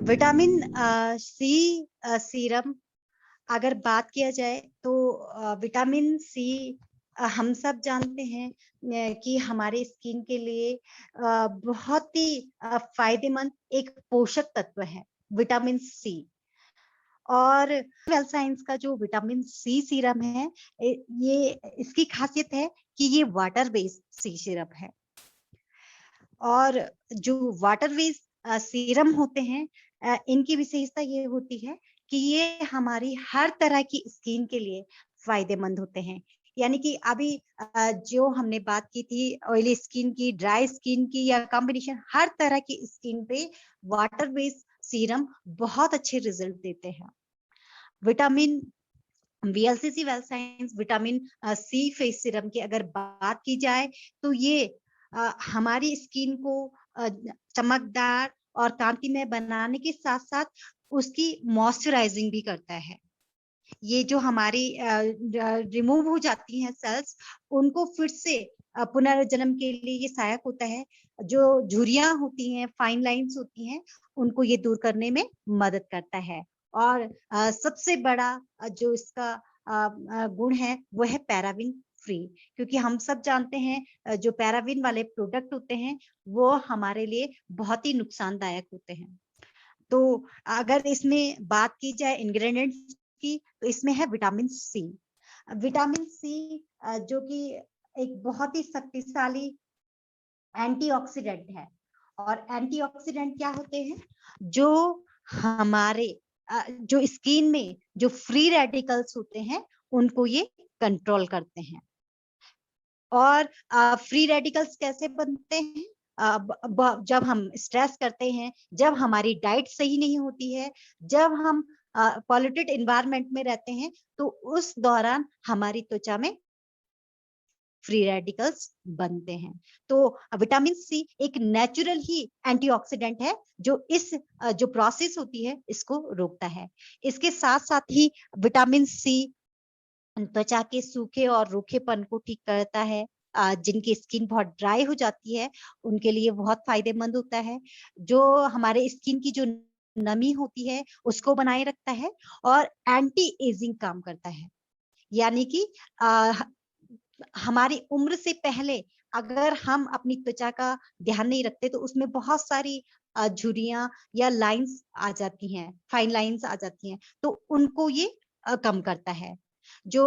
Vitamin C serum अगर बात किया जाए तो विटामिन सी हम सब जानते हैं कि हमारे स्किन के लिए बहुत ही फायदेमंद एक पोषक तत्व है विटामिन सी। और वेल साइंस का जो विटामिन सी सीरम है, ये इसकी खासियत है कि ये वाटर बेस्ड सी सीरम है। और जो वाटर बेस्ड सीरम होते हैं, इनकी विशेषता ये होती है कि ये हमारी हर तरह की स्किन के लिए फायदेमंद होते हैं। यानी कि अभी जो हमने बात की थी ऑयली स्किन की, ड्राई स्किन की या कॉम्बिनेशन, हर तरह की स्किन पे वाटर बेस्ड सीरम बहुत अच्छे रिजल्ट देते हैं। Vitamin VLCC well science vitamin C face serum की अगर बात की जाए तो ये हमारी स्किन को चमकदार और कांतिमय बनाने के साथ साथ उसकी मॉइस्चराइजिंग भी करता है। ये जो हमारी रिमूव हो जाती हैं सेल्स, उनको फिर से पुनर्जन्म के लिए ये सहायक होता है। जो झुर्रियां होती हैं, फाइन लाइंस होती हैं, उनको ये दूर करने में मदद करता है। और सबसे बड़ा जो इसका गुण है वो है पैराबिन फ्री, क्योंकि हम सब जानते हैं जो पैराबिन वाले प्रोडक्ट होते हैं वो हमारे लिए बहुत ही नुकसानदायक होते हैं। तो अगर इसमें बात की जाए इंग्रेडिएंट्स की, तो इसमें है विटामिन सी। विटामिन सी जो कि एक बहुत ही शक्तिशाली एंटीऑक्सीडेंट है। और एंटीऑक्सीडेंट क्या होते हैं? जो हमारे जो स्किन में जो फ्री रेडिकल्स होते हैं उनको ये कंट्रोल करते हैं। और फ्री रेडिकल्स कैसे बनते हैं? जब हम स्ट्रेस करते हैं, जब हमारी डाइट सही नहीं होती है, जब हम पॉल्यूटेड एनवायरनमेंट में रहते हैं, तो उस दौरान हमारी त्वचा में फ्री रेडिकल्स बनते हैं। तो विटामिन सी एक नेचुरल ही एंटीऑक्सीडेंट है जो इस जो प्रोसेस होती है इसको रोकता है। इसके साथ साथ ही विटामिन सी त्वचा के सूखे और रूखेपन को ठीक करता है। जिनकी स्किन बहुत ड्राई हो जाती है उनके लिए बहुत फायदेमंद होता है। जो हमारे स्किन की जो नमी होती है उसको बनाए रखता है और एंटी एजिंग काम करता है। यानी कि हमारी उम्र से पहले अगर हम अपनी त्वचा का ध्यान नहीं रखते तो उसमें बहुत सारी झुर्रियां या लाइंस आ जाती हैं, फाइन लाइंस आ जाती हैं, तो उनको ये कम करता है। जो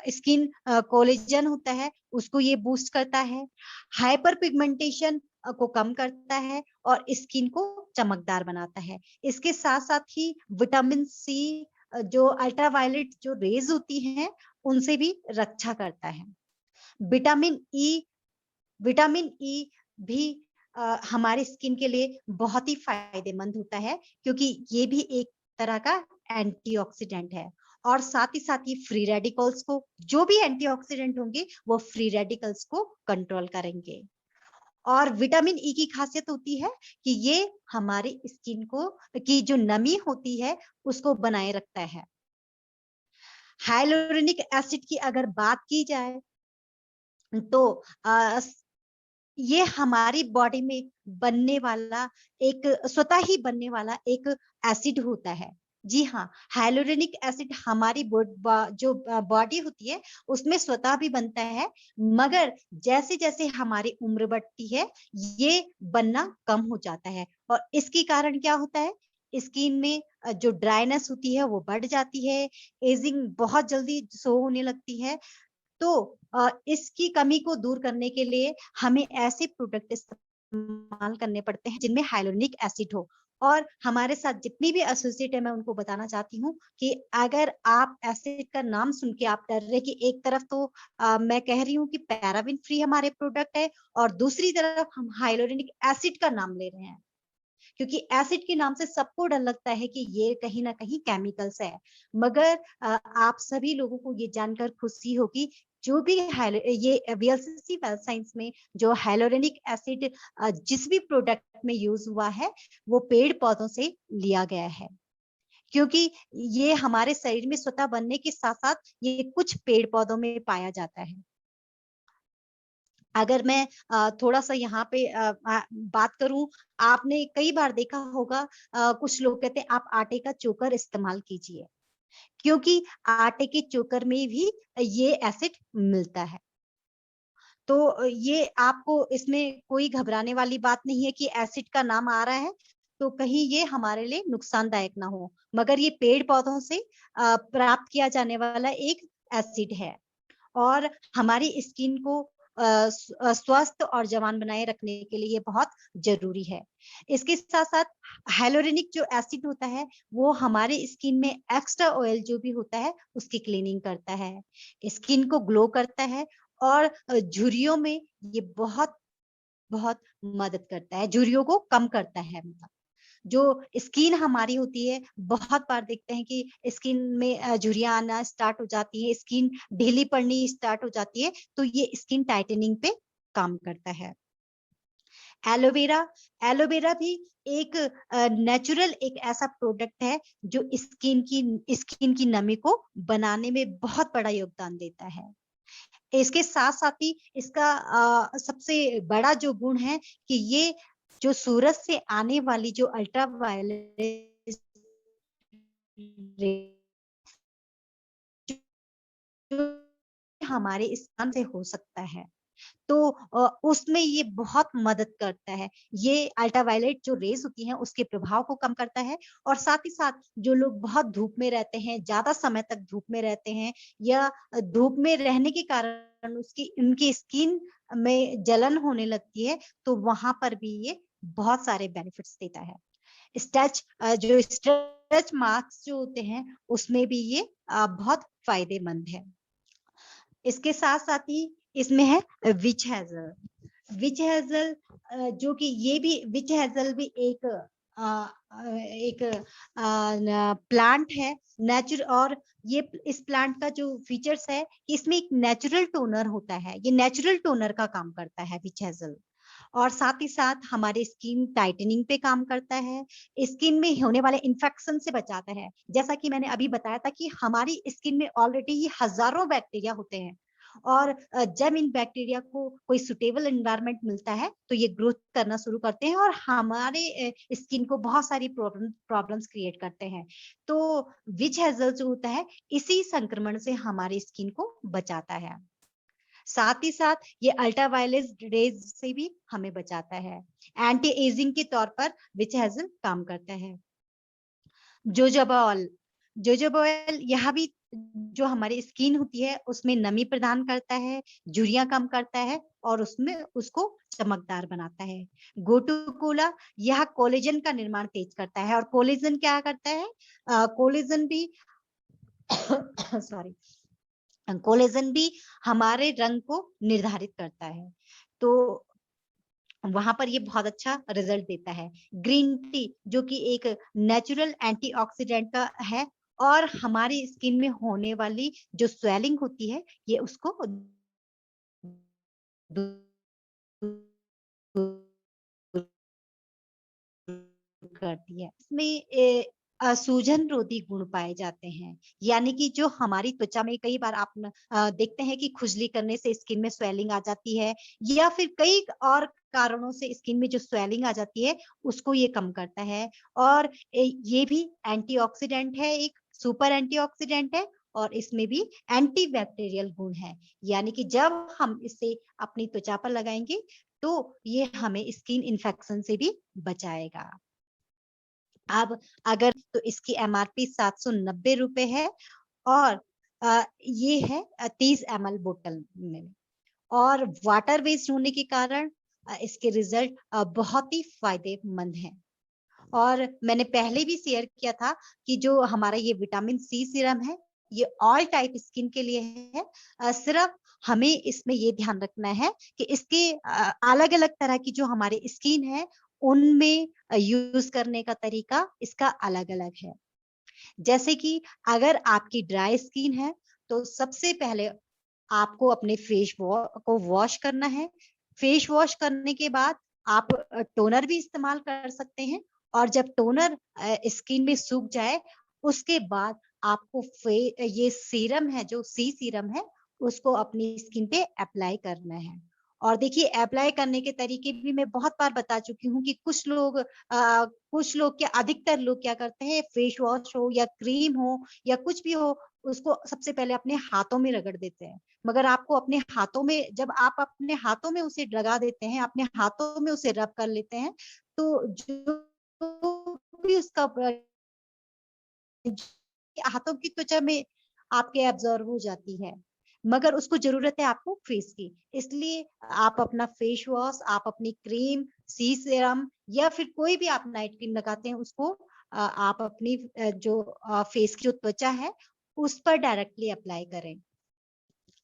स्किन कोलेजन होता है उसको ये बूस्ट करता है, हाइपर पिगमेंटेशन को कम करता है और स्किन को चमकदार बनाता है। इसके साथ साथ ही विटामिन सी जो अल्ट्रावायलेट जो रेज होती हैं उनसे भी रक्षा करता है। विटामिन ई विटामिन ई भी हमारे स्किन के लिए बहुत ही फायदेमंद होता है, क्योंकि ये भी एक तरह का एंटीऑक्सीडेंट है। और साथ ही फ्री रेडिकल्स को, जो भी एंटीऑक्सीडेंट होंगे वो फ्री रेडिकल्स को कंट्रोल करेंगे। और विटामिन ई की खासियत होती है कि ये हमारी स्किन को की जो नमी होती है उसको बनाए रखता है। हाइलोरेनिक एसिड की अगर बात की जाए तो ये हमारी बॉडी में बनने वाला एक स्वतः ही बनने वाला एक एसिड होता है। जी हाँ, हाइलोरेनिक एसिड हमारी जो बॉडी होती है उसमें स्वतः भी बनता है, मगर जैसे जैसे हमारी उम्र बढ़ती है ये बनना कम हो जाता है। और इसके कारण क्या होता है? स्किन में जो ड्राइनेस होती है वो बढ़ जाती है, एजिंग बहुत जल्दी शो होने लगती है। तो इसकी कमी को दूर करने के लिए हमें ऐसे प्रोडक्ट इस्तेमाल करने पड़ते हैं जिनमें हाइलोनिक एसिड हो। और हमारे साथ जितनी भी एसोसिएट है मैं उनको बताना चाहती हूँ कि अगर आप एसिड का नाम सुन के आप डर रहे कि एक तरफ तो मैं कह रही हूँ कि पैराबिन फ्री हमारे प्रोडक्ट है और दूसरी तरफ हम हाइलोनिक एसिड का नाम ले रहे हैं, क्योंकि एसिड के नाम से सबको डर लगता है कि ये कहीं ना कहीं केमिकल्स है। मगर आप सभी लोगों को ये जानकर खुशी होगी, जो भी ये वीएलसीसी वेल साइंस में जो हाइलोरेनिक एसिड जिस भी प्रोडक्ट में यूज हुआ है वो पेड़ पौधों से लिया गया है, क्योंकि ये हमारे शरीर में स्वतः बनने के साथ साथ ये कुछ पेड़ पौधों में पाया जाता है। अगर मैं थोड़ा-सा यहाँ पे बात करूँ, आपने कई बार देखा होगा कुछ लोग कहते हैं आप आटे का चोकर इस्तेमाल कीजिए, क्योंकि आटे के चोकर में भी ये एसिड मिलता है। तो ये आपको इसमें कोई घबराने वाली बात नहीं है कि एसिड का नाम आ रहा है, तो कहीं ये हमारे लिए नुकसानदायक ना हो, मगर ये पेड़-पौधों से प्राप्त किया जाने वाला एक एसिड है। और हमारी स्किन को स्वस्थ और जवान बनाए रखने के लिए ये बहुत ज़रूरी है। इसके साथ-साथ hyaluronic जो एसिड होता है, वो हमारे स्किन में एक्स्ट्रा ऑयल जो भी होता है, उसकी क्लीनिंग करता है। स्किन को ग्लो करता है और झुर्रियों में ये बहुत बहुत मदद करता है, झुर्रियों को कम करता है मतलब। जो स्किन हमारी होती है, बहुत बार देखते हैं कि स्किन में झुर्रियाँ आना स्टार्ट हो जाती है, स्किन ढीली पड़नी स्टार्ट हो जाती है, तो ये स्किन टाइटनिंग पे काम करता है। एलोवेरा एलोवेरा भी एक नेचुरल एक ऐसा प्रोडक्ट है जो स्किन की नमी को बनाने में बहुत बड़ा योगदान देता है। इसके साथ-साथ ही इसका सबसे बड़ा जो गुण है कि ये जो सूरज से आने वाली जो अल्ट्रावायलेट रे जो हमारे स्थान से हो सकता है, तो उसमें ये बहुत मदद करता है। ये अल्ट्रावायलेट जो रेज़ होती हैं, उसके प्रभाव को कम करता है और साथ ही साथ जो लोग बहुत धूप में रहते हैं, ज़्यादा समय तक धूप में रहते हैं या धूप में रहने के कारण उनकी स्किन में जलन होने लगती है, तो वहाँ पर भी ये बहुत सारे बेनिफिट्स देता है। जो स्ट्रेच मार्क्स जो होते हैं, उसमें भी ये बहुत फ़ायदेमंद है। इसके साथ-साथ ही इसमें है विच हेज़ल। विच हेज़ल जो कि ये भी विच हेज़ल भी एक न प्लांट है और इस प्लांट का जो फीचर्स है, इसमें एक नेचुरल टोनर होता है। ये नेचुरल टोनर का काम करता है विच हेज़ल और साथ ही साथ हमारे स्किन टाइटनिंग पे काम करता है, स्किन में होने वाले इन्फेक्शन से बचाता है। जैसा कि मैंने अभी बताया था कि हमारी स्किन में ऑलरेडी ही हज़ारों बैक्टीरिया होते हैं और जब इन बैक्टीरिया को कोई सूटेबल एनवायरनमेंट मिलता है, तो ये ग्रोथ करना शुरू करते हैं और हमारे स्किन को बहुत सारी प्रॉब्लम्स क्रिएट करते हैं। तो विच हेज़ल जो होता है, इसी संक्रमण से हमारी स्किन को बचाता है। साथ ही साथ ये अल्ट्रावायलेट रेज़ से भी हमें बचाता है। एंटी एजिंग के तौर पर विच हेज़ल काम करता है। जोजोबा ऑयल जोजोबा ऑयल यह भी जो हमारी स्किन होती है उसमें नमी प्रदान करता है, झुर्रियाँ कम करता है और उसमें उसको चमकदार बनाता है। गोटू कोला यह कोलेजन का निर्माण तेज करता है और कोलेजन क्या करता है? कोलेजन भी सॉरी कोलेजन भी हमारे रंग को निर्धारित करता है। तो वहाँ पर ये बहुत अच्छा रिजल्ट देता है। ग्रीन टी जो कि एक नेचुरल एंटीऑक्सीडेंट का है और हमारी स्किन में होने वाली जो स्वेलिंग होती है, ये उसको करती है। इसमें सूजन रोधी गुण पाए जाते हैं, यानी कि जो हमारी त्वचा में कई बार आप देखते हैं कि खुजली करने से स्किन में स्वेलिंग आ जाती है या फिर कई और कारणों से स्किन में जो स्वेलिंग आ जाती है, उसको ये कम करता है और ये भी एंटीऑक्सीडेंट है, एक सुपर एंटीऑक्सीडेंट है और इसमें भी एंटीबैक्टीरियल गुण है, यानी कि जब हम इसे अपनी त्वचा पर लगाएँगे, तो ये हमें स्किन इन्फेक्शन से भी बचाएगा। अब अगर तो इसकी एमआरपी ₹790 है और ये है 30 एमएल बोतल में और वाटर बेस्ड होने के कारण इसके रिजल्ट बहुत ही फ़ायदेमंद हैं। और मैंने पहले भी शेयर किया था कि जो हमारा ये विटामिन सी सीरम है, ये ऑल टाइप स्किन के लिए है। सिर्फ हमें इसमें ये ध्यान रखना है कि इसके अलग-अलग तरह की जो हमारी स्किन है, उनमें यूज़ करने का तरीका इसका अलग-अलग है। जैसे कि अगर आपकी ड्राई स्किन है, तो सबसे पहले आपको अपने फेस को वॉश करना है। फेस वॉश करने के बाद आप टोनर भी इस्तेमाल कर सकते हैं और जब टोनर स्किन में सूख जाए, उसके बाद आपको ये सीरम है जो सी सीरम है, उसको अपनी स्किन पे अप्लाई करना है और देखिए अप्लाई करने के तरीके भी मैं बहुत बार बता चुकी हूँ कि कुछ लोग क्या, अधिकतर लोग क्या करते हैं, फेस वॉश हो या क्रीम हो या कुछ भी हो, उसको सबसे पहले अपने हाथों में रगड़ देते हैं। मगर आपको अपने हाथों में, जब आप अपने हाथों में उसे लगा देते हैं, अपने हाथों में उसे रब कर लेते हैं, तो जो भी उसका हाथों की त्वचा में आपके एब्जॉर्ब हो जाती है, मगर उसको जरूरत है आपको फेस की। इसलिए आप अपना फेस वॉश, आप अपनी क्रीम, सी सीरम या फिर कोई भी आप नाइट क्रीम लगाते हैं, उसको आप अपनी जो फेस की जो त्वचा है उस पर डायरेक्टली अप्लाई करें।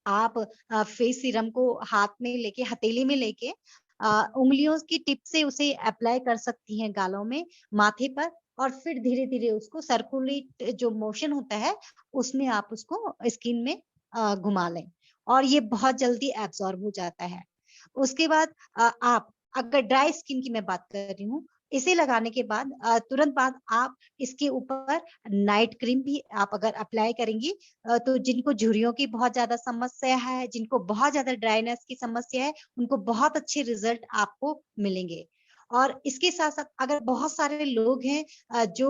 आप फेस सीरम को हाथ में लेके, हथेली में लेके उंगलियों की टिप से उसे अप्लाई कर सकती हैं गालों में, माथे पर, और फिर धीरे-धीरे उसको सर्कुलेट जो मोशन होता है, उसमें आप उसको स्किन में घुमा लें और ये बहुत जल्दी एब्ज़ॉर्ब हो जाता है। उसके बाद आप, अगर ड्राई स्किन की मैं बात कर रही हूँ, इसे लगाने के बाद तुरंत बाद आप इसके ऊपर नाइट क्रीम भी आप अगर अप्लाई करेंगी, तो जिनको झुर्रियों की बहुत ज़्यादा समस्या है, जिनको बहुत ज़्यादा ड्राइनेस की समस्या है, उनको बहुत अच्छे रिज़ल्ट आपको मिलेंगे। और इसके साथ-साथ अगर बहुत सारे लोग हैं जो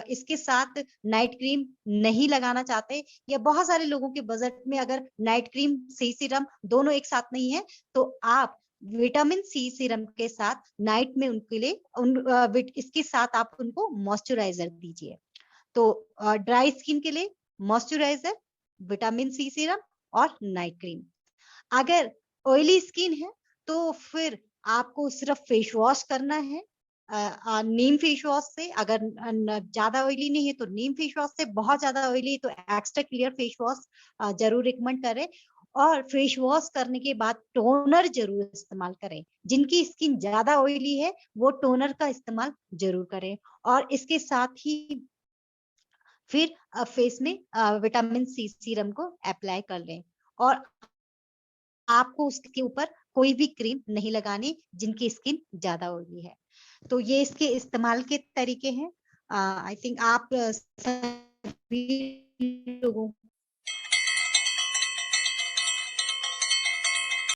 इसके साथ नाइट क्रीम नहीं लगाना चाहते, या बहुत सारे लोगों के बजट में अगर नाइट क्रीम, सी सीरम दोनों एक साथ नहीं है, तो आप विटामिन सी सीरम के साथ नाइट में उनके लिए इसके साथ आप उनको मॉइस्चराइज़र दीजिए। तो ड्राई स्किन के लिए मॉइस्चराइज़र, विटामिन सी सीरम और नाइट क्रीम। अगर ऑयली स्किन है, तो फिर आपको सिर्फ फेस वॉश करना है। नीम फेस वॉश से, अगर ज़्यादा ऑयली नहीं है तो नीम फेस वॉश से, बहुत ज़्यादा ऑयली है तो एक्स्ट्रा क्लियर फेस वॉश ज़रूर रिकमेंड करें। और फेस वॉश करने के बाद टोनर ज़रूर इस्तेमाल करें। जिनकी स्किन ज़्यादा ऑयली है, वो टोनर का इस्तेमाल ज़रूर करें। और इसके साथ ही फिर फेस में विटामिन सी सीरम को अप्लाई कर लें, और आपको उसके ऊपर कोई भी क्रीम नहीं लगानी जिनकी स्किन ज़्यादा ऑयली है। तो ये इसके इस्तेमाल के तरीके हैं। आई थिंक आप सभी लोगों